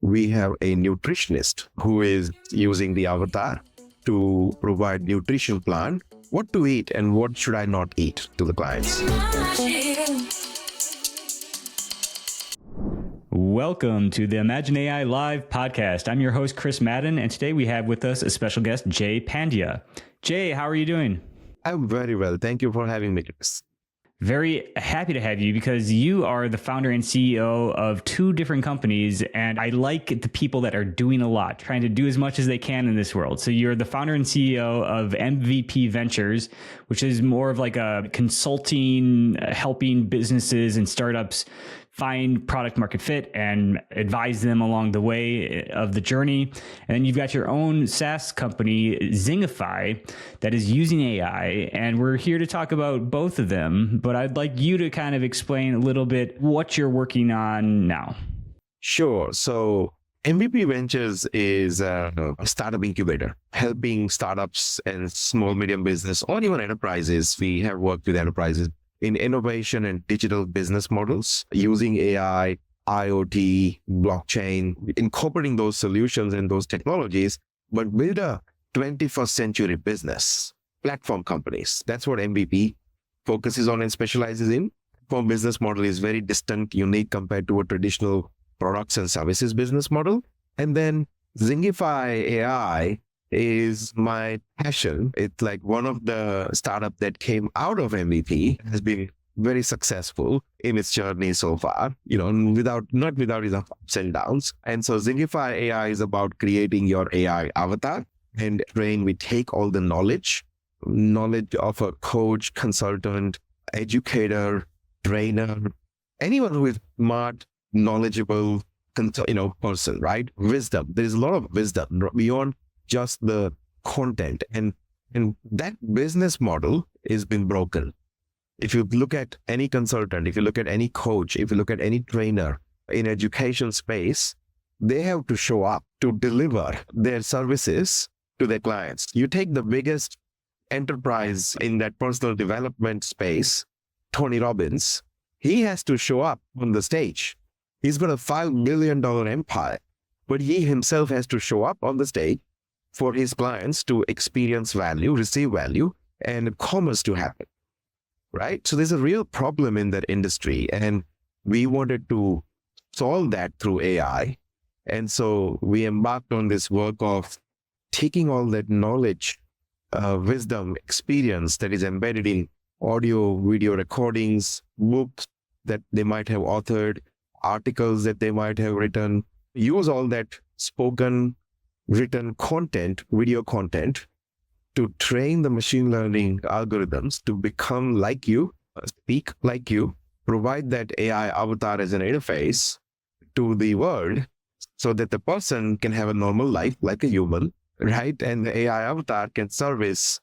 we have a nutritionist who is using the avatar to provide nutrition plan, what to eat and what should I not eat to the clients. Welcome to the Imagine AI Live podcast. I'm your host, Chris Madden, and today we have with us a special guest, Jay Pandya. Jay, how are you doing? I'm very well. Thank you for having me, Chris. Very happy to have you because you are the founder and CEO of two different companies, and I like the people that are doing a lot, trying to do as much as they can in this world. So you're the founder and CEO of MVP Ventures, which is more of like a consulting, helping businesses and startups find product market fit and advise them along the way of the journey. And then you've got your own SaaS company, Zingify, that is using AI. And we're here to talk about both of them, but I'd like you to kind of explain a little bit what you're working on now. Sure. So MVP Ventures is a startup incubator, helping startups and small, medium business or even enterprises. We have worked with enterprises in innovation and digital business models using AI, IoT, blockchain, incorporating those solutions and those technologies, but build a 21st century business, platform companies. That's what MVP focuses on and specializes in. For business model is very distinct, unique compared to a traditional products and services business model. And then Zingify AI is my passion. It's like one of the startup that came out of MVP, has been very successful in its journey so far, not without enough ups and downs. And so Zingify AI is about creating your AI avatar, and we take all the knowledge of a coach, consultant, educator, trainer, anyone who is smart, knowledgeable, person, right? Wisdom. There is a lot of wisdom beyond just the content, and that business model has been broken. If you look at any consultant, if you look at any coach, if you look at any trainer in education space, they have to show up to deliver their services to their clients. You take the biggest enterprise in that personal development space, Tony Robbins, he has to show up on the stage. He's got a $5 billion empire, but he himself has to show up on the stage for his clients to experience value, receive value, and commerce to happen, right? So there's a real problem in that industry, and we wanted to solve that through AI. And so we embarked on this work of taking all that knowledge, wisdom, experience that is embedded in audio, video recordings, books that they might have authored, articles that they might have written, use all that spoken, written content, video content, to train the machine learning algorithms to become like you, speak like you, provide that AI avatar as an interface to the world so that the person can have a normal life like a human, right? And the AI avatar can service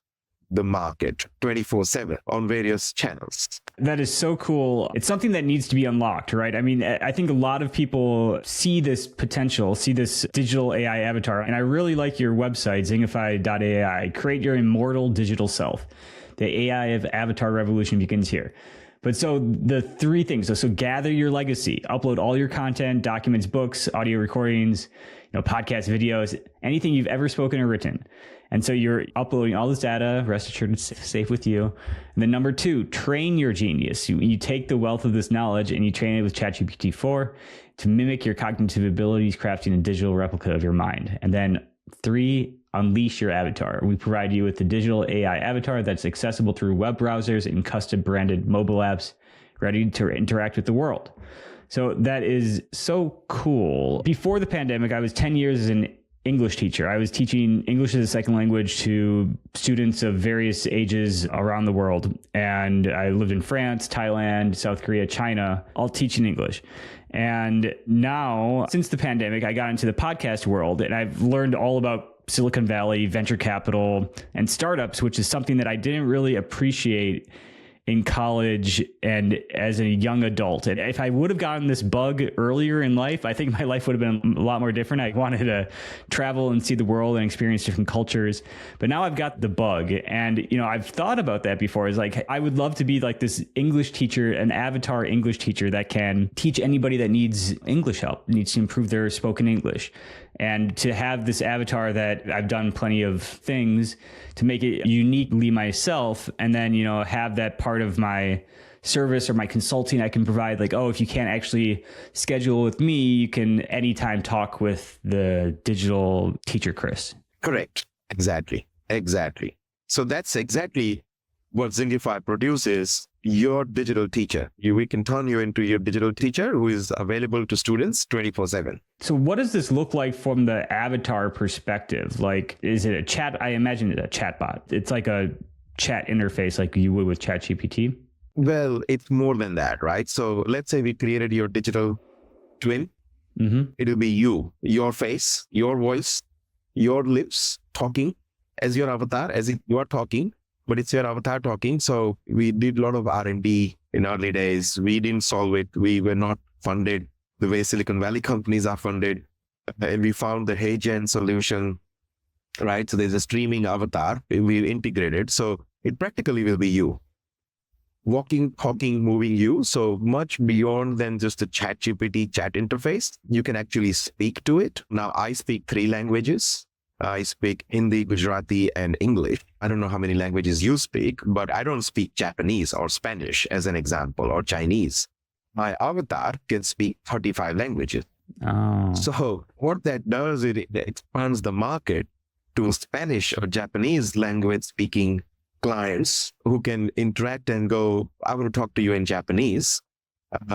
the market 24/7 on various channels. That is so cool. It's something that needs to be unlocked, right? I mean, I think a lot of people see this potential, see this digital AI avatar, and I really like your website, zingify.ai. Create your immortal digital self. The AI of avatar revolution begins here. But so the three things, so gather your legacy, upload all your content, documents, books, audio recordings, podcasts, videos, anything you've ever spoken or written. And so you're uploading all this data, rest assured it's safe with you. And then number two, train your genius. You take the wealth of this knowledge and you train it with ChatGPT-4 to mimic your cognitive abilities, crafting a digital replica of your mind. And then three, unleash your avatar. We provide you with the digital AI avatar that's accessible through web browsers and custom branded mobile apps, ready to interact with the world. So that is so cool. Before the pandemic, I was 10 years as an English teacher. I was teaching English as a second language to students of various ages around the world. And I lived in France, Thailand, South Korea, China, all teaching English. And now, since the pandemic, I got into the podcast world and I've learned all about Silicon Valley, venture capital, and startups, which is something that I didn't really appreciate in college and as a young adult. And if I would have gotten this bug earlier in life, I think my life would have been a lot more different. I wanted to travel and see the world and experience different cultures. But now I've got the bug. And, I've thought about that before. Is like, I would love to be like this English teacher, an avatar English teacher that can teach anybody that needs English help, needs to improve their spoken English. And to have this avatar that I've done plenty of things to make it uniquely myself, and then, have that part of my service or my consulting I can provide, like, oh, if you can't actually schedule with me, you can anytime talk with the digital teacher, Chris. Correct. Exactly. So that's exactly what Zingify produces, your digital teacher. We can turn you into your digital teacher who is available to students 24/7. So what does this look like from the avatar perspective? Like, is it a chat? I imagine it's a chat bot. It's like a chat interface like you would with ChatGPT. Well, it's more than that, right? So let's say we created your digital twin. It'll be you, your face, your voice, your lips talking as your avatar, as if you are talking, but it's your avatar talking. So we did a lot of R&D in early days. We didn't solve it. We were not funded the way Silicon Valley companies are funded. And we found the HeyGen solution, right? So there's a streaming avatar we integrated. So it practically will be you. Walking, talking, moving you. So much beyond than just a ChatGPT chat interface. You can actually speak to it. Now I speak 3 languages. I speak Hindi, Gujarati, and English. I don't know how many languages you speak, but I don't speak Japanese or Spanish as an example, or Chinese. My avatar can speak 35 languages. Oh. So what that does, it expands the market to Spanish or Japanese language speaking clients who can interact and go, I want to talk to you in Japanese.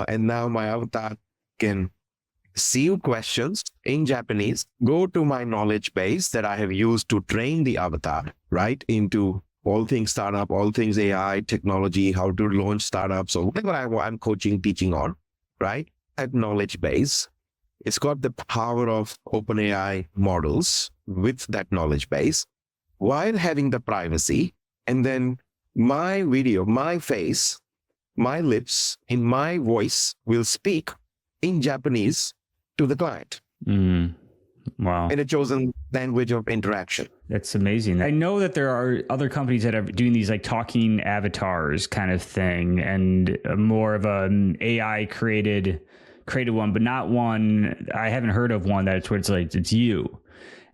And now my avatar can see questions in Japanese, go to my knowledge base that I have used to train the avatar, right, into all things startup, all things AI, technology, how to launch startups, or whatever I'm coaching, teaching on, right? That knowledge base, it's got the power of OpenAI models with that knowledge base while having the privacy. And then my video, my face, my lips, in my voice will speak in Japanese to the client. Wow. In a chosen language of interaction. That's amazing. I know that there are other companies that are doing these like talking avatars kind of thing, and more of an AI created one, but not one. I haven't heard of one that's where it's like, it's you.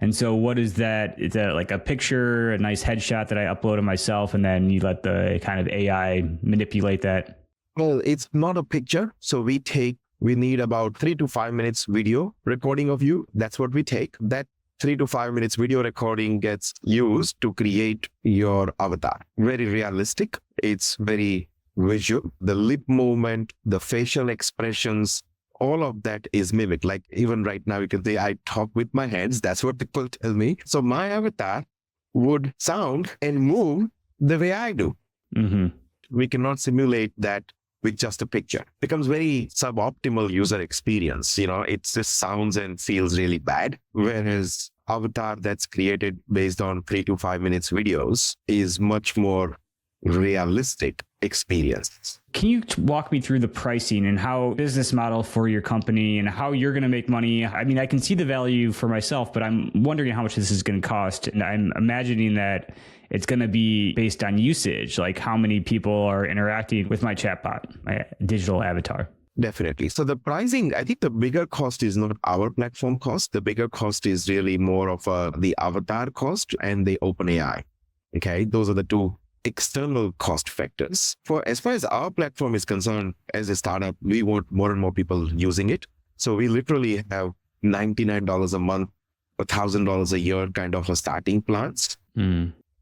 And so what is that? Is that like a picture, a nice headshot that I upload of myself, and then you let the kind of AI manipulate that? Well, it's not a picture. So we need about 3 to 5 minutes video recording of you. That's what we take. That 3 to 5 minutes video recording gets used to create your avatar. Very realistic. It's very visual. The lip movement, the facial expressions, all of that is mimicked. Like even right now, you can say I talk with my hands. That's what people tell me. So my avatar would sound and move the way I do. We cannot simulate that with just a picture. It becomes very suboptimal user experience. It just sounds and feels really bad. Whereas avatar that's created based on 3 to 5 minutes videos is much more realistic experience. Can you walk me through the pricing and how business model for your company and how you're going to make money? I mean, I can see the value for myself, but I'm wondering how much this is going to cost. And I'm imagining that it's going to be based on usage, like how many people are interacting with my chatbot, my digital avatar. Definitely. So the pricing, I think the bigger cost is not our platform cost. The bigger cost is really more of the avatar cost and the OpenAI. Okay. Those are the 2 external cost factors. For as far as our platform is concerned, as a startup, we want more and more people using it. So we literally have $99 a month, $1,000 a year kind of a starting plans,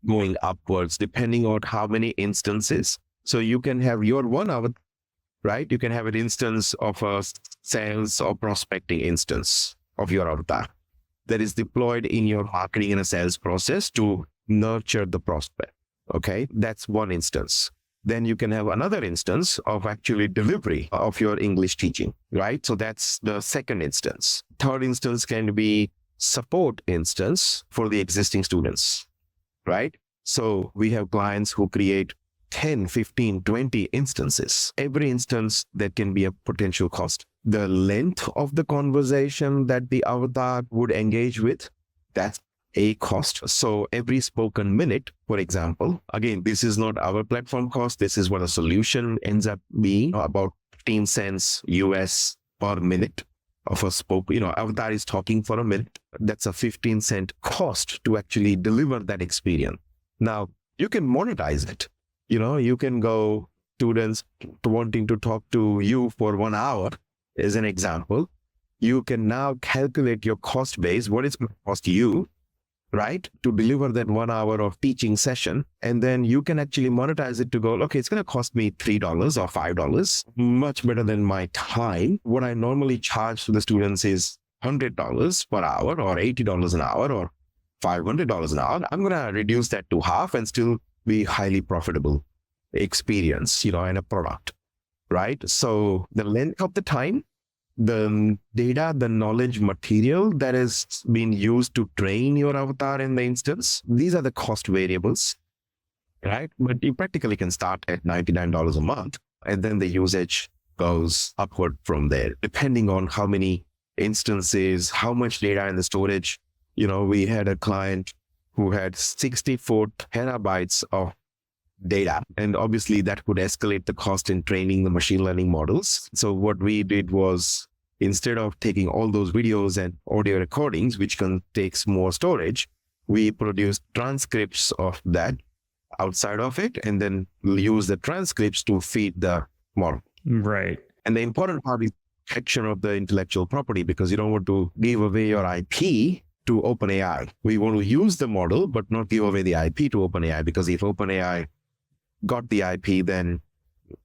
going upwards depending on how many instances. So you can have your one avatar, right? You can have an instance of a sales or prospecting instance of your avatar that is deployed in your marketing and a sales process to nurture the prospect. Okay, that's one instance. Then you can have another instance of actually delivery of your English teaching, right? So that's the second instance. Third instance can be support instance for the existing students, right? So we have clients who create 10, 15, 20 instances. Every instance, there can be a potential cost. The length of the conversation that the avatar would engage with, that's a cost. So every spoken minute, for example, again, this is not our platform cost. This is what a solution ends up being, about 15 cents US per minute of a avatar is talking for a minute. That's a 15-cent cost to actually deliver that experience. Now, you can monetize it. You can go students wanting to talk to you for 1 hour, as an example. You can now calculate your cost base, what it's going to cost you, right, to deliver that 1 hour of teaching session. And then you can actually monetize it to go, okay, it's going to cost me $3 or $5, much better than my time. What I normally charge to the students is $100 per hour or $80 an hour or $500 an hour. I'm going to reduce that to half and still be highly profitable experience, and a product, right? So the length of the time, the data, the knowledge material that has been used to train your avatar in the instance, these are the cost variables, right? But you practically can start at $99 a month, and then the usage goes upward from there, depending on how many instances, how much data in the storage. We had a client who had 64 terabytes of data, and obviously that could escalate the cost in training the machine learning models. So what we did was, instead of taking all those videos and audio recordings, which takes more storage, we produced transcripts of that outside of it, and then use the transcripts to feed the model. Right. And the important part is protection of the intellectual property, because you don't want to give away your IP to OpenAI. We want to use the model, but not give away the IP to OpenAI, because if OpenAI got the IP, then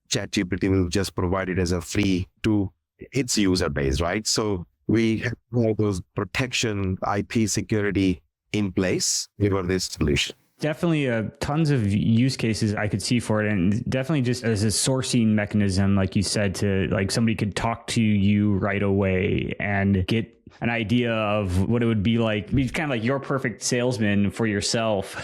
ChatGPT will just provide it as a free to its user base, right? So we have all those protection, IP security in place for this solution. Definitely tons of use cases I could see for it. And definitely just as a sourcing mechanism, like you said, to like somebody could talk to you right away and get an idea of what it would be like. Be kind of like your perfect salesman for yourself,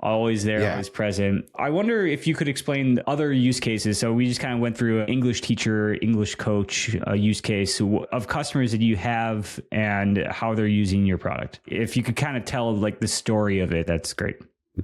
always there, always present. I wonder if you could explain other use cases. So we just kind of went through an English teacher, English coach use case of customers that you have and how they're using your product. If you could kind of tell like the story of it, that's great.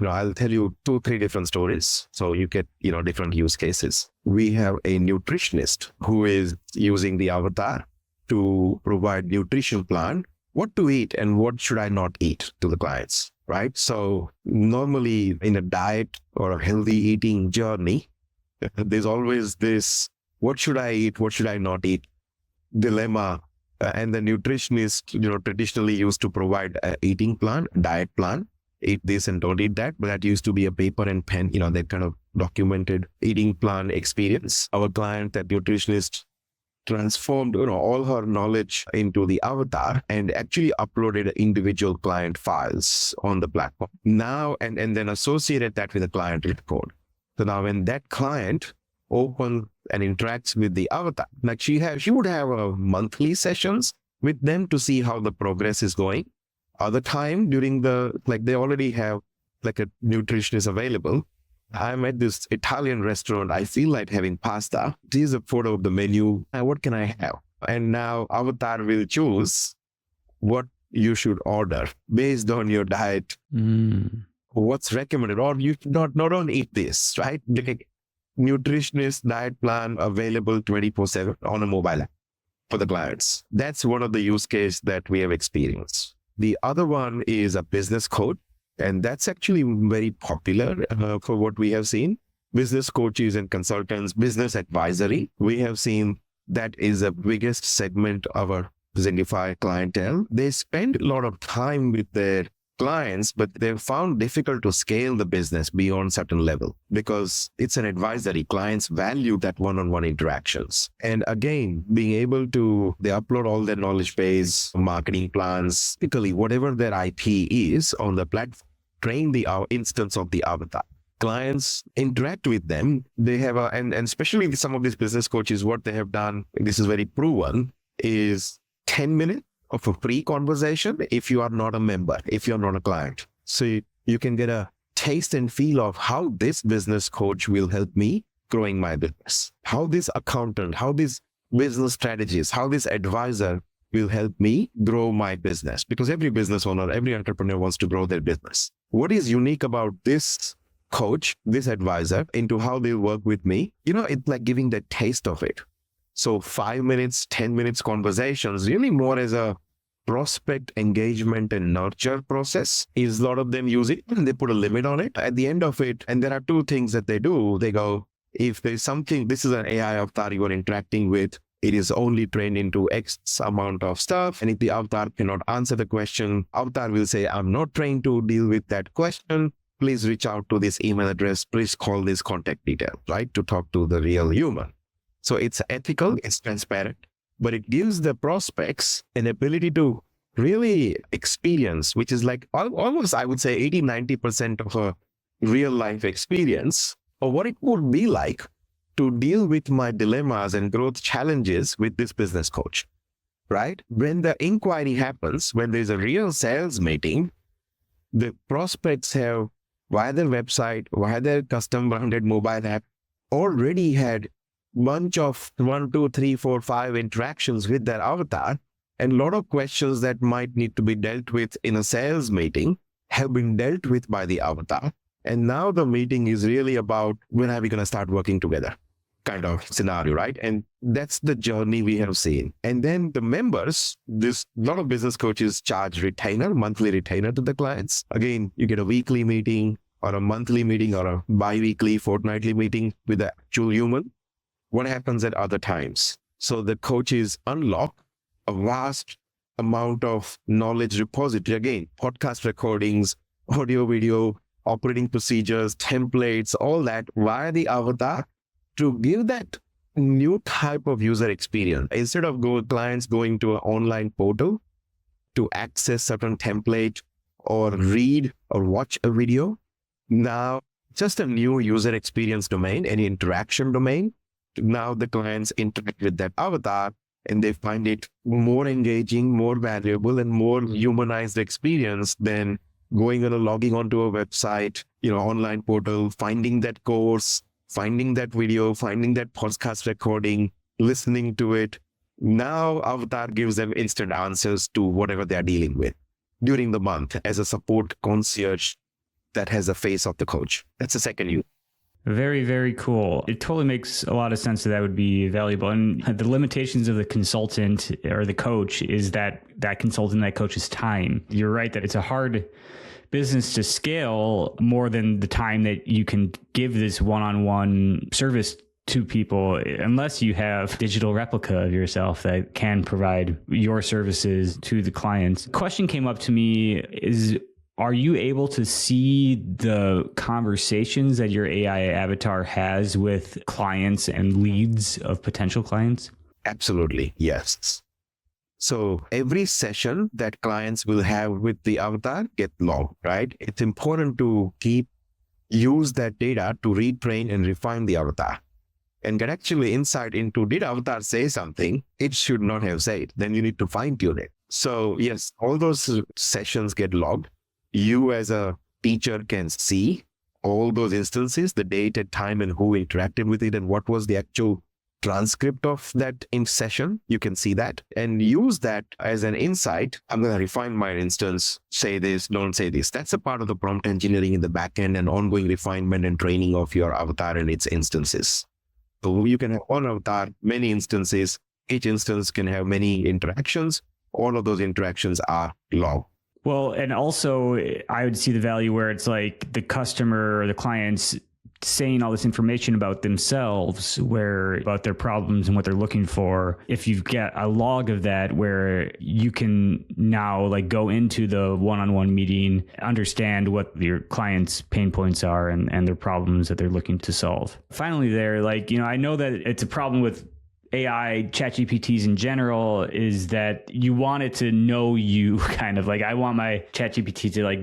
I'll tell you 2-3 different stories, so you get, different use cases. We have a nutritionist who is using the avatar to provide nutrition plan, what to eat and what should I not eat to the clients, right? So normally in a diet or a healthy eating journey, there's always this, what should I eat, what should I not eat dilemma. And the nutritionist, traditionally used to provide an eating plan, diet plan, eat this and don't eat that. But that used to be a paper and pen, that kind of documented eating plan experience. Our client, that nutritionist, transformed all her knowledge into the avatar and actually uploaded individual client files on the platform. Now, and then associated that with a client report. So now when that client opens and interacts with the avatar, like she would have monthly sessions with them to see how the progress is going. Other time during they already have like a nutritionist available. I'm at this Italian restaurant. I feel like having pasta. Here's a photo of the menu. What can I have? And now Avatar will choose what you should order based on your diet. What's recommended, or you not only eat this, right? The nutritionist diet plan available 24/7 on a mobile app for the clients. That's one of the use case that we have experienced. The other one is a business coach. And that's actually very popular for what we have seen. Business coaches and consultants, business advisory. We have seen that is the biggest segment of our Zingify clientele. They spend a lot of time with their clients, but they've found difficult to scale the business beyond certain level because it's an advisory. Clients value that one-on-one interactions. And again, being able to, they upload all their knowledge base, marketing plans, typically whatever their IP is on the platform, train the instance of the avatar. Clients interact with them. They have and especially some of these business coaches, what they have done, this is very proven, is 10 minutes of a free conversation if you are not a member, if you're not a client. So you can get a taste and feel of how this business coach will help me growing my business, how this accountant, how this business strategist, how this advisor will help me grow my business. Because every business owner, every entrepreneur wants to grow their business. What is unique about this coach, this advisor, into how they work with me? It's like giving the taste of it. So 5 minutes, 10 minutes conversations, really more as a prospect engagement and nurture process. Is a lot of them use it and they put a limit on it at the end of it. And there are two things that they do. They go, if there's something, this is an AI avatar you are interacting with, it is only trained into X amount of stuff. And if the avatar cannot answer the question, avatar will say, I'm not trained to deal with that question. Please reach out to this email address. Please call this contact detail, right? To talk to the real human. So it's ethical, it's transparent, but it gives the prospects an ability to really experience, which is like almost, I would say 80-90% of a real life experience of what it would be like to deal with my dilemmas and growth challenges with this business coach, right? When the inquiry happens, when there's a real sales meeting, the prospects have, via their website, via their custom branded mobile app, already had bunch of 1, 2, 3, 4, 5 interactions with their avatar, and a lot of questions that might need to be dealt with in a sales meeting have been dealt with by the avatar. And now the meeting is really about when are we going to start working together kind of scenario, right? And that's the journey we have seen. And then the members, a lot of business coaches charge monthly retainer to the clients. Again, you get a weekly meeting or a monthly meeting or a bi-weekly, fortnightly meeting with the actual human. What happens at other times? So the coaches unlock a vast amount of knowledge repository. Again, podcast recordings, audio, video, operating procedures, templates, all that via the avatar to give that new type of user experience. Instead of clients going to an online portal to access certain template or read or watch a video, now just a new user experience domain, any interaction domain. Now the clients interact with that avatar and they find it more engaging, more valuable, and more humanized experience than logging onto a website, online portal, finding that course, finding that video, finding that podcast recording, listening to it. Now avatar gives them instant answers to whatever they are dealing with during the month as a support concierge that has the face of the coach. That's the second use. Very, very cool. It totally makes a lot of sense that would be valuable. And the limitations of the consultant or the coach is that consultant, that coach's time. You're right that it's a hard business to scale more than the time that you can give this one-on-one service to people, unless you have digital replica of yourself that can provide your services to the clients. Question came up to me is, are you able to see the conversations that your AI avatar has with clients and leads of potential clients? Absolutely, yes. So every session that clients will have with the avatar get logged, right? It's important to use that data to retrain and refine the avatar and get actually insight into, did avatar say something it should not have said? Then you need to fine tune it. So yes, all those sessions get logged. You as a teacher can see all those instances, the date and time and who interacted with it and what was the actual transcript of that in session. You can see that and use that as an insight. I'm going to refine my instance, say this, don't say this. That's a part of the prompt engineering in the backend and ongoing refinement and training of your avatar and its instances. So you can have one avatar, many instances. Each instance can have many interactions. All of those interactions are logged. Well, and also I would see the value where it's like the customer or the clients saying all this information about themselves, about their problems and what they're looking for. If you've got a log of that where you can now go into the one-on-one meeting, understand what your client's pain points are and their problems that they're looking to solve. Finally there, I know that it's a problem with AI ChatGPTs in general is that you want it to know you kind of like, I want my ChatGPT to like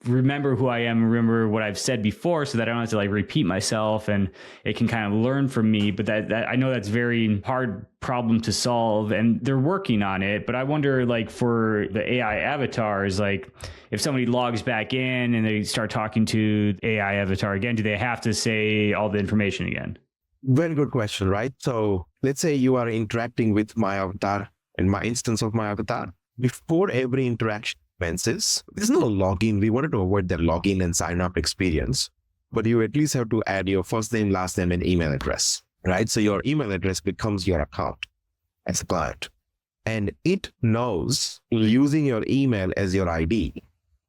remember who I am, remember what I've said before so that I don't have to like repeat myself and it can kind of learn from me. But that I know that's very hard problem to solve and they're working on it. But I wonder like for the AI avatars, like if somebody logs back in and they start talking to AI avatar again, do they have to say all the information again? Very good question, right? So let's say you are interacting with my avatar and my instance of my avatar. Before every interaction commences, there's no login. We wanted to avoid that login and sign up experience, but you at least have to add your first name, last name, and email address, right? So your email address becomes your account as a client. And it knows, using your email as your ID,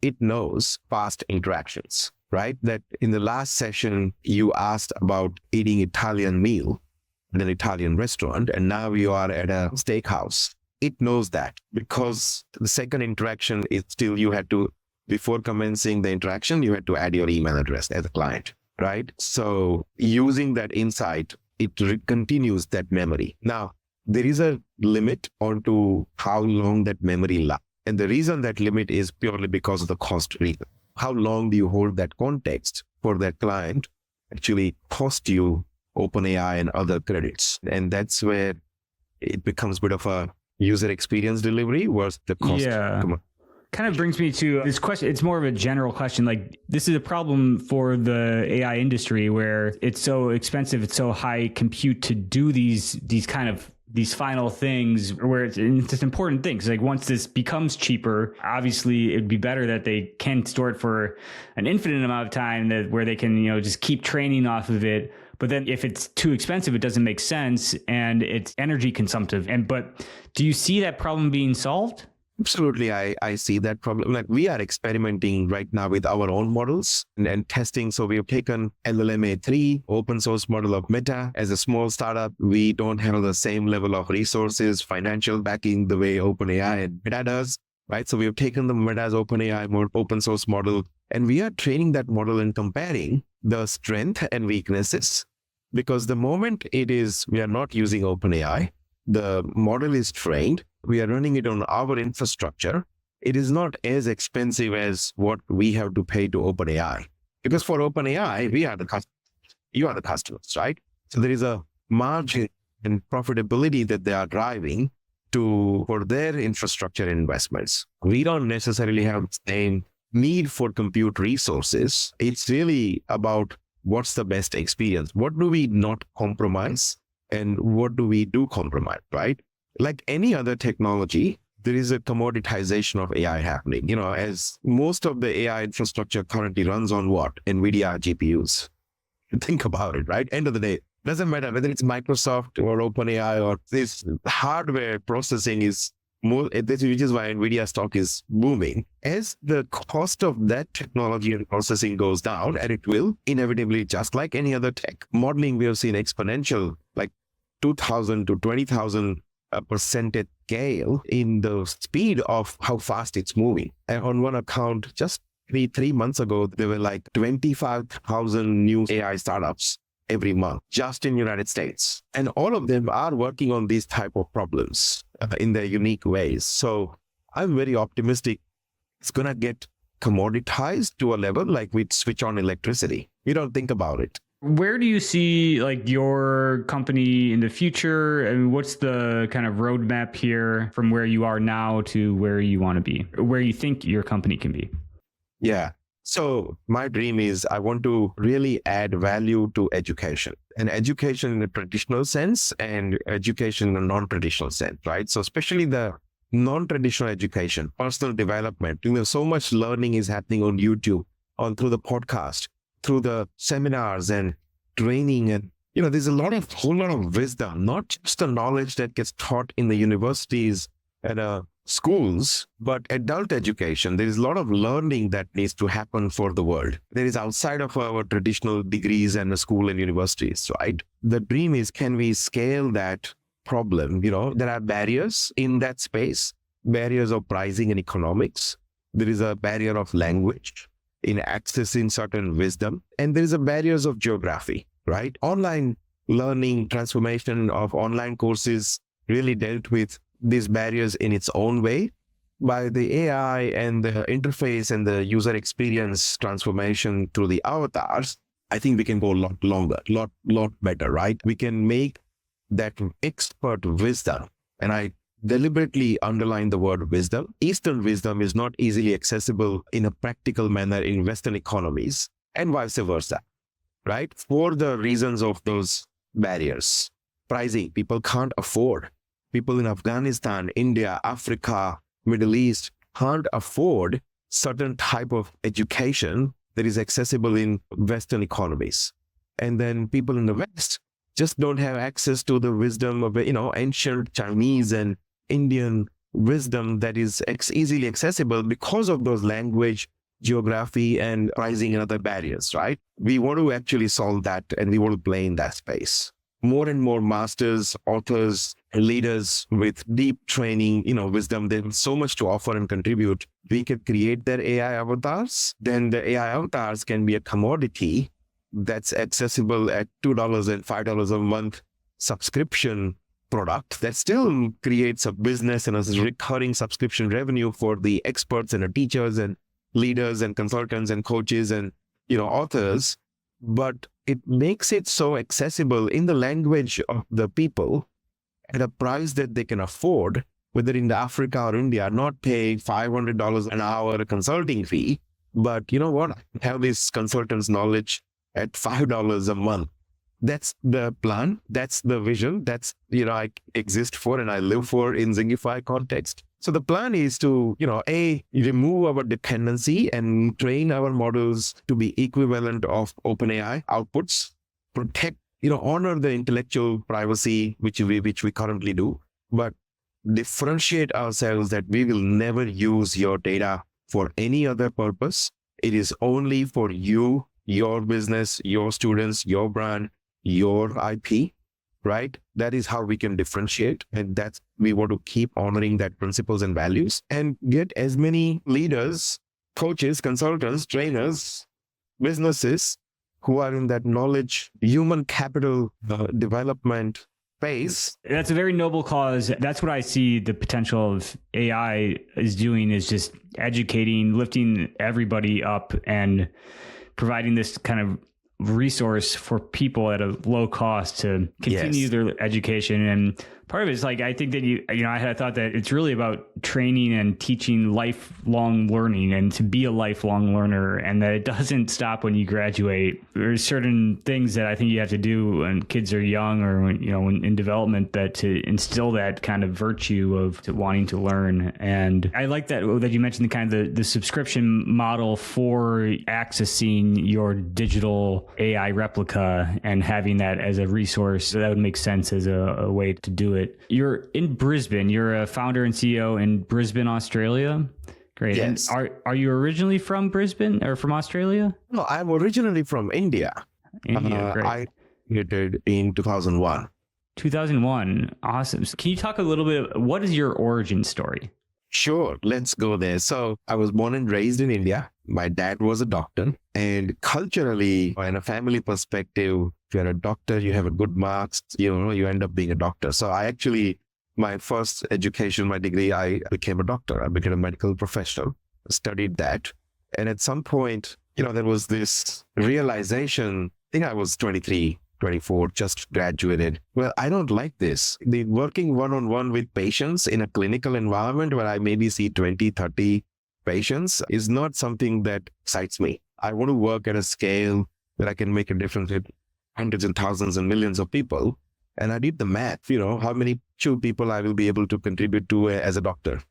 it knows past interactions, right? That in the last session, you asked about eating Italian meal at an Italian restaurant, and now you are at a steakhouse. It knows that because the second interaction is still you had to, before commencing the interaction, you had to add your email address as a client, right? So using that insight, it continues that memory. Now, there is a limit onto how long that memory lasts. And the reason that limit is purely because of the cost reason. How long do you hold that context for that client actually cost you OpenAI and other credits? And that's where it becomes a bit of a user experience delivery versus the cost. Yeah. Kind of brings me to this question. It's more of a general question. Like this is a problem for the AI industry where it's so expensive, it's so high compute to do these final things where it's an important thing. Like once this becomes cheaper, obviously it'd be better that they can store it for an infinite amount of time where they can, just keep training off of it. But then if it's too expensive, it doesn't make sense and it's energy consumptive. But do you see that problem being solved? Absolutely. I see that problem. Like we are experimenting right now with our own models and testing. So we have taken LLM-A3, open source model of Meta. As a small startup, we don't have the same level of resources, financial backing the way OpenAI and Meta does, right? So we have taken the Meta's OpenAI more open source model and we are training that model and comparing the strength and weaknesses. Because the moment we are not using OpenAI, the model is trained, we are running it on our infrastructure, it is not as expensive as what we have to pay to OpenAI. Because for OpenAI, we are the customers, you are the customers, right? So there is a margin and profitability that they are driving for their infrastructure investments. We don't necessarily have the same need for compute resources. It's really about what's the best experience. What do we not compromise? And what do we do compromise, right? Like any other technology, there is a commoditization of AI happening. As most of the AI infrastructure currently runs on what? NVIDIA GPUs. Think about it, right? End of the day, doesn't matter whether it's Microsoft or OpenAI or this hardware processing is more, which is why NVIDIA stock is booming. As the cost of that technology and processing goes down, and it will inevitably, just like any other tech, modeling, we have seen exponential, like 2,000 to 20,000 percentage scale in the speed of how fast it's moving. And on one account, just three months ago, there were like 25,000 new AI startups every month, just in the United States. And all of them are working on these type of problems in their unique ways. So I'm very optimistic it's going to get commoditized to a level like we switch on electricity. We don't think about it. Where do you see like your company in the future? And what's the kind of roadmap here from where you are now to where you want to be, or where you think your company can be? Yeah. So my dream is I want to really add value to education, and education in a traditional sense and education in a non-traditional sense, right? So especially the non-traditional education, personal development, so much learning is happening on YouTube, through the podcast, through the seminars and training. And, there's a whole lot of wisdom, not just the knowledge that gets taught in the universities and schools, but adult education. There is a lot of learning that needs to happen for the world. There is outside of our traditional degrees and the school and universities, right? The dream is, can we scale that problem? There are barriers in that space, barriers of pricing and economics. There is a barrier of language in accessing certain wisdom, and there is a barriers of geography, right? Online learning transformation of online courses really dealt with these barriers in its own way. By the AI and the interface and the user experience transformation through the avatars, I think we can go a lot longer, lot better, right? We can make that expert wisdom, and I deliberately underline the word wisdom. Eastern wisdom is not easily accessible in a practical manner in Western economies, and vice versa, right? For the reasons of those barriers. Pricing, people can't afford. People in Afghanistan, India, Africa, Middle East can't afford certain type of education that is accessible in Western economies. And then people in the West just don't have access to the wisdom of, ancient Chinese and Indian wisdom that is easily accessible because of those language, geography, and pricing and other barriers, right? We want to actually solve that, and we want to play in that space. More and more masters, authors, leaders with deep training, wisdom, there's so much to offer and contribute. We can create their AI avatars. Then the AI avatars can be a commodity that's accessible at $2 and $5 a month subscription product that still creates a business and a recurring subscription revenue for the experts and the teachers and leaders and consultants and coaches and, authors. But it makes it so accessible in the language of the people at a price that they can afford, whether in Africa or India, not pay $500 an hour consulting fee. But you know what? Have this consultant's knowledge at $5 a month. That's the plan. That's the vision. That's, I exist for and I live for in Zingify context. So the plan is to, remove our dependency and train our models to be equivalent of OpenAI outputs, protect, honor the intellectual privacy, which we currently do, but differentiate ourselves that we will never use your data for any other purpose. It is only for you, your business, your students, your brand, your IP, right? That is how we can differentiate. And we want to keep honoring that principles and values and get as many leaders, coaches, consultants, trainers, businesses who are in that knowledge, human capital development phase. That's a very noble cause. That's what I see the potential of AI is doing, is just educating, lifting everybody up and providing this kind of resource for people at a low cost to continue their education. And part of it is I think that I had thought that it's really about training and teaching lifelong learning and to be a lifelong learner, and that it doesn't stop when you graduate. There's certain things that I think you have to do when kids are young or when in development, that to instill that kind of virtue of wanting to learn. And I like that you mentioned the kind of the subscription model for accessing your digital AI replica and having that as a resource. That would make sense as a way to do it. You're in Brisbane. You're a founder and CEO in Brisbane, Australia. Great. Yes. And are you originally from Brisbane or from Australia? No, I'm originally from India. India, great. I graduated in 2001. 2001. Awesome. So can you talk a little bit, what is your origin story? Sure, let's go there. So I was born and raised in India. My dad was a doctor, and culturally, in a family perspective, if you're a doctor, you have a good marks, you end up being a doctor. So my first education, my degree, I became a doctor. I became a medical professional, studied that. And at some point, there was this realization, I think I was 23, 24, just graduated. Well, I don't like this. The working one-on-one with patients in a clinical environment where I maybe see 20, 30 patients is not something that excites me. I want to work at a scale that I can make a difference with hundreds and thousands and millions of people. And I did the math, how many people I will be able to contribute to as a doctor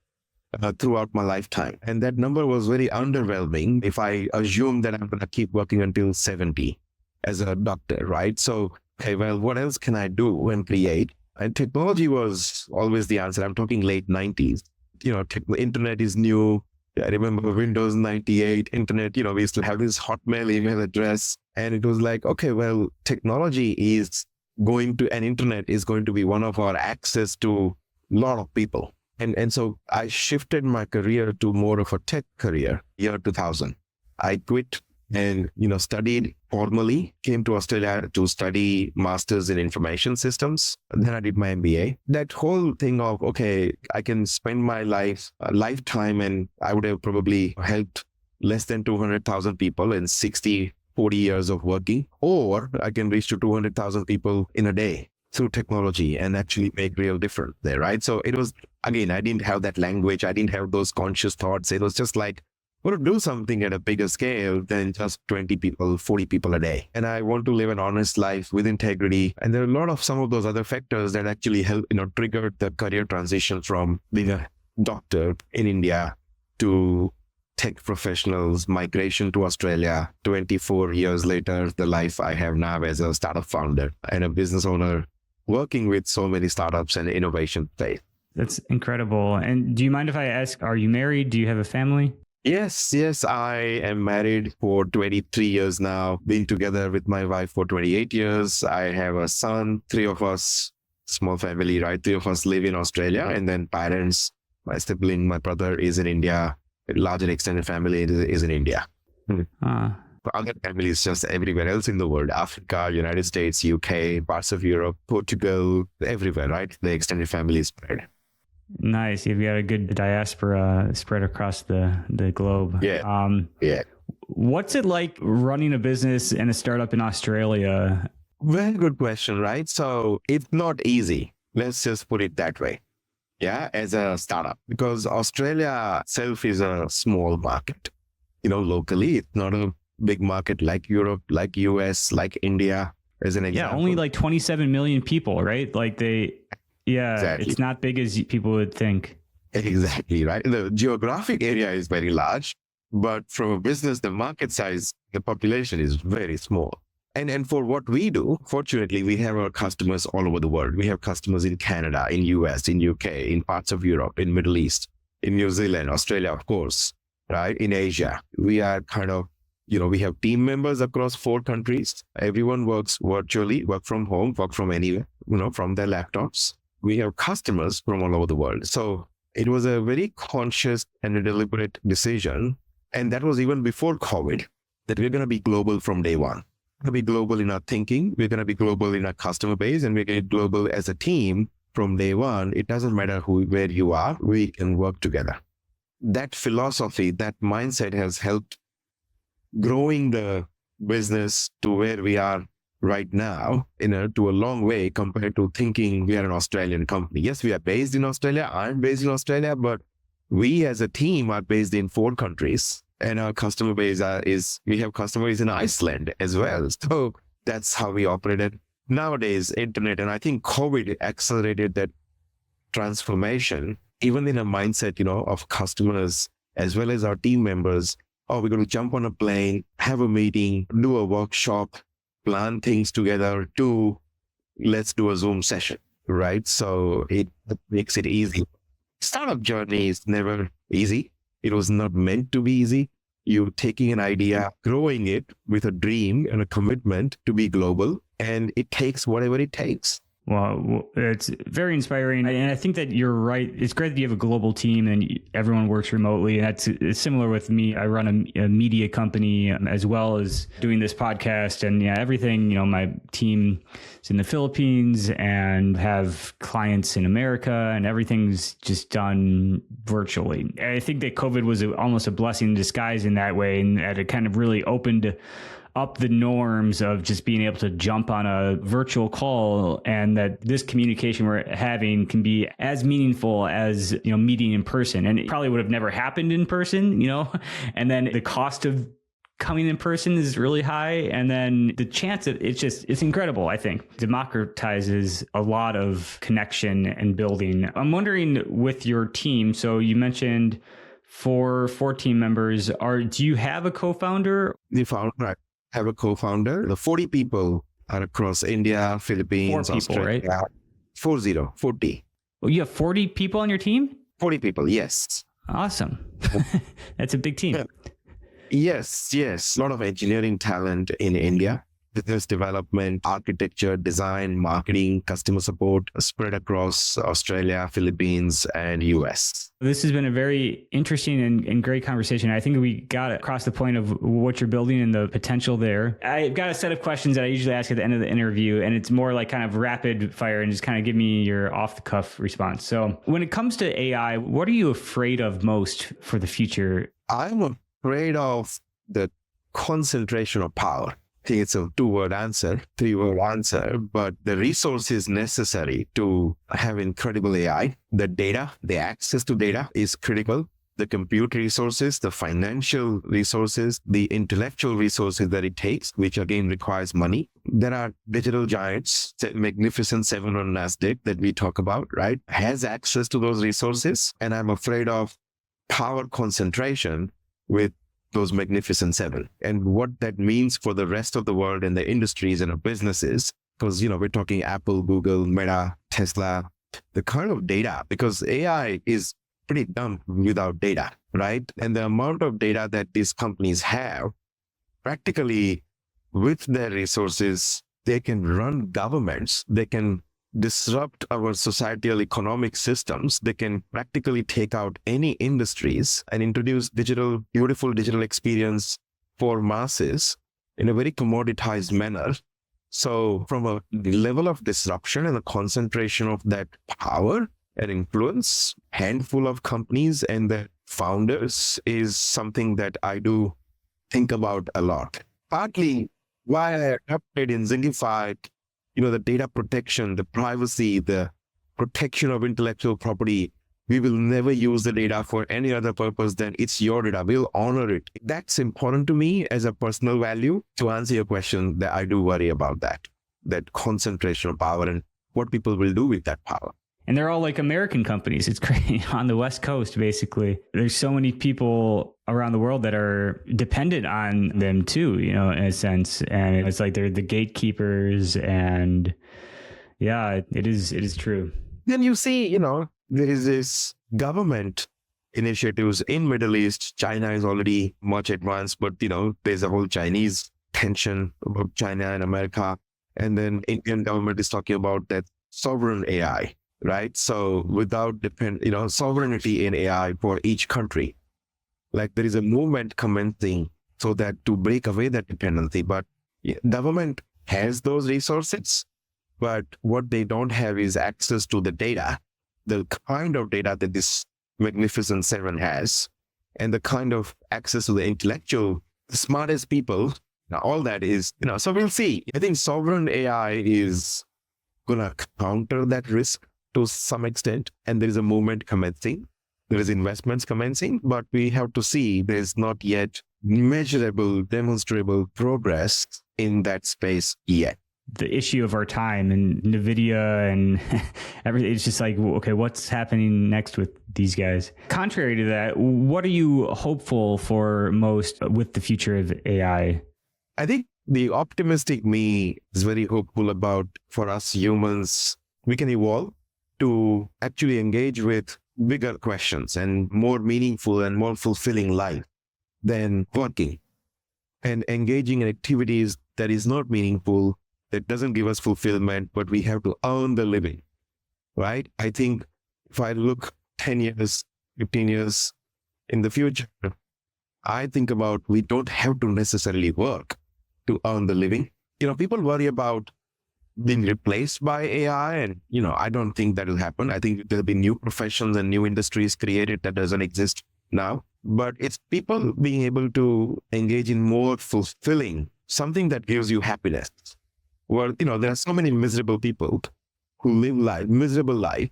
throughout my lifetime. And that number was very underwhelming if I assume that I'm going to keep working until 70 as a doctor, right? So, okay, well, what else can I do and create? And technology was always the answer. I'm talking late 90s. Internet is new. I remember Windows 98, internet, we used to have this Hotmail email address. And it was like, okay, well, technology is and internet is going to be one of our access to a lot of people. And so I shifted my career to more of a tech career, year 2000. I quit and, studied formally, came to Australia to study masters in information systems. And then I did my MBA. That whole thing of, okay, I can spend my lifetime, and I would have probably helped less than 200,000 people in 40 years of working, or I can reach to 200,000 people in a day through technology and actually make real difference there, right? So it was, again, I didn't have that language. I didn't have those conscious thoughts. It was just like, I want to do something at a bigger scale than just 20 people, 40 people a day. And I want to live an honest life with integrity. And there are a lot of some of those other factors that actually help, triggered the career transition from being a doctor in India to tech professionals, migration to Australia. 24 years later, the life I have now as a startup founder and a business owner, working with so many startups and innovation space. That's incredible. And do you mind if I ask, are you married? Do you have a family? Yes. I am married for 23 years now, been together with my wife for 28 years. I have a son, 3 of us, small family, right? 3 of us live in Australia, and then parents, my sibling, my brother is in India. A larger extended family is in India. Other families just everywhere else in the world, Africa, United States, UK, parts of Europe, Portugal, everywhere, right? The extended family is spread. Nice. You've got a good diaspora spread across the globe. Yeah. What's it like running a business and a startup in Australia? Very good question, right? So it's not easy. Let's just put it that way. Yeah, as a startup, because Australia itself is a small market. Locally, it's not a big market like Europe, like US, like India, as an example. Yeah, only like 27 million people, right? Exactly. It's not big as people would think. Exactly, right? The geographic area is very large, but from a business, the market size, the population is very small. And for what we do, fortunately, we have our customers all over the world. We have customers in Canada, in US, in UK, in parts of Europe, in Middle East, in New Zealand, Australia, of course, right? In Asia. We are kind of, we have team members across 4 countries. Everyone works virtually, work from home, work from anywhere, from their laptops. We have customers from all over the world. So it was a very conscious and a deliberate decision. And that was even before COVID, that we're going to be global from day one. We're going to be global in our thinking. We're going to be global in our customer base, and we're going to be global as a team from day one. It doesn't matter where you are, we can work together. That philosophy, that mindset has helped growing the business to where we are right now, to a long way compared to thinking we are an Australian company. Yes, we are based in Australia. I'm based in Australia, but we as a team are based in 4 countries. And our customer base we have customers in Iceland as well. So that's how we operated. Nowadays, internet, and I think COVID accelerated that transformation, even in a mindset, of customers as well as our team members. Oh, we're going to jump on a plane, have a meeting, do a workshop, plan things together, let's do a Zoom session, right? So it makes it easy. Startup journey is never easy. It was not meant to be easy. You're taking an idea, growing it with a dream and a commitment to be global, and it takes whatever it takes. Well, it's very inspiring. And I think that you're right. It's great that you have a global team and everyone works remotely. That's similar with me. I run a media company as well as doing this podcast, and everything, my team is in the Philippines and have clients in America, and everything's just done virtually. I think that COVID was almost a blessing in disguise in that way, and that it kind of really opened up the norms of just being able to jump on a virtual call, and that this communication we're having can be as meaningful as, meeting in person. And it probably would have never happened in person, and then the cost of coming in person is really high. And then the chance of it's incredible. I think democratizes a lot of connection and building. I'm wondering with your team. So you mentioned 4 team members. Do you have a co-founder? The founder, right. Have a co-founder. The 40 people are across India, Philippines, 4 people, Australia. Right? 40. Well, you have 40 people on your team? 40 people, yes. Awesome. That's a big team. Yes. A lot of engineering talent in India. business development, architecture, design, marketing, customer support spread across Australia, Philippines, and US. This has been a very interesting and great conversation. I think we got across the point of what you're building and the potential there. I've got a set of questions that I usually ask at the end of the interview, and it's more like kind of rapid fire and just kind of give me your off the cuff response. So when it comes to AI, what are you afraid of most for the future? I'm afraid of the concentration of power. I think it's a 2-word answer, 3-word answer, but the resources necessary to have incredible AI, the data, the access to data is critical. The compute resources, the financial resources, the intellectual resources that it takes, which again requires money. There are digital giants, Magnificent Seven on NASDAQ that we talk about, right? Has access to those resources. And I'm afraid of power concentration with those Magnificent Seven and what that means for the rest of the world and the industries and the businesses. Because, we're talking Apple, Google, Meta, Tesla, the kind of data, because AI is pretty dumb without data, right? And the amount of data that these companies have, practically with their resources, they can run governments, they can disrupt our societal economic systems. They can practically take out any industries and introduce beautiful digital experience for masses in a very commoditized manner. So from a level of disruption and a concentration of that power and influence, handful of companies and their founders is something that I do think about a lot. Partly why I applied in Zingify, the data protection, the privacy, the protection of intellectual property. We will never use the data for any other purpose than it's your data. We'll honor it. That's important to me as a personal value. To answer your question, that I do worry about that concentration of power and what people will do with that power. And they're all like American companies. It's great on the West Coast, basically. There's so many people around the world that are dependent on them too, in a sense. And it's like they're the gatekeepers. And yeah, it is true. Then you see, there is this government initiatives in Middle East. China is already much advanced, but there's a whole Chinese tension about China and America. And then Indian government is talking about that sovereign AI. Right. So without sovereignty in AI for each country, like there is a movement commencing so that to break away that dependency. But government has those resources, but what they don't have is access to the data, the kind of data that this Magnificent Seven has, and the kind of access to the intellectual, the smartest people. Now, all that is, so we'll see. I think sovereign AI is going to counter that risk to some extent, and there is a movement commencing, there is investments commencing, but we have to see there's not yet measurable, demonstrable progress in that space yet. The issue of our time and NVIDIA and everything, it's just like, okay, what's happening next with these guys? Contrary to that, what are you hopeful for most with the future of AI? I think the optimistic me is very hopeful about, for us humans, we can evolve to actually engage with bigger questions and more meaningful and more fulfilling life than working and engaging in activities that is not meaningful, that doesn't give us fulfillment, but we have to earn the living, right? I think if I look 10 years, 15 years in the future, I think about we don't have to necessarily work to earn the living. People worry about being replaced by AI. And, I don't think that will happen. I think there'll be new professions and new industries created that doesn't exist now. But it's people being able to engage in more fulfilling, something that gives you happiness. Well, there are so many miserable people who live miserable life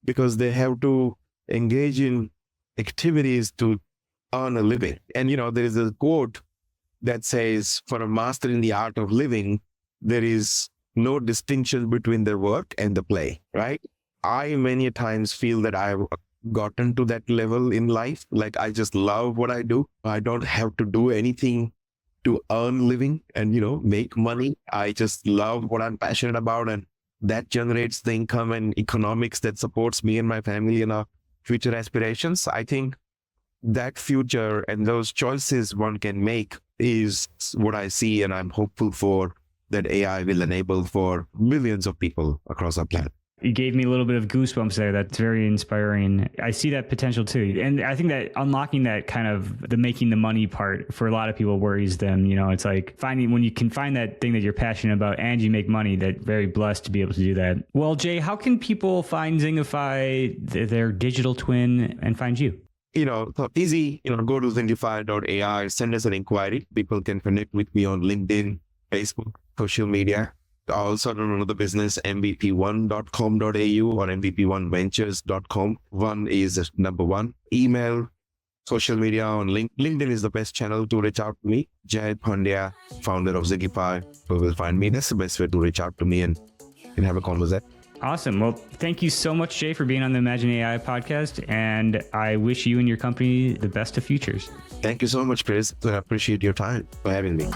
because they have to engage in activities to earn a living. And, there is a quote that says, for a master in the art of living, there is no distinction between the work and the play, right? I many times feel that I've gotten to that level in life. Like I just love what I do. I don't have to do anything to earn living and, make money. I just love what I'm passionate about. And that generates the income and economics that supports me and my family and our future aspirations. I think that future and those choices one can make is what I see. And I'm hopeful for that AI will enable for millions of people across our planet. You gave me a little bit of goosebumps there. That's very inspiring. I see that potential too. And I think that unlocking that kind of the making the money part for a lot of people worries them. You know, it's like finding when you can find that thing that you're passionate about and you make money, that very blessed to be able to do that. Well, Jay, how can people find Zingify, their digital twin, and find you? So easy, go to Zingify.ai, send us an inquiry. People can connect with me on LinkedIn, Facebook, social media. I also run another business, mvp1.com.au or mvp1ventures.com. One is number one. Email, social media on LinkedIn is the best channel to reach out to me. Jay Pandya, founder of Zingify. You will find me. That's the best way to reach out to me and have a conversation. Awesome. Well, thank you so much, Jay, for being on the Imagine AI podcast. And I wish you and your company the best of futures. Thank you so much, Chris. I appreciate your time for having me.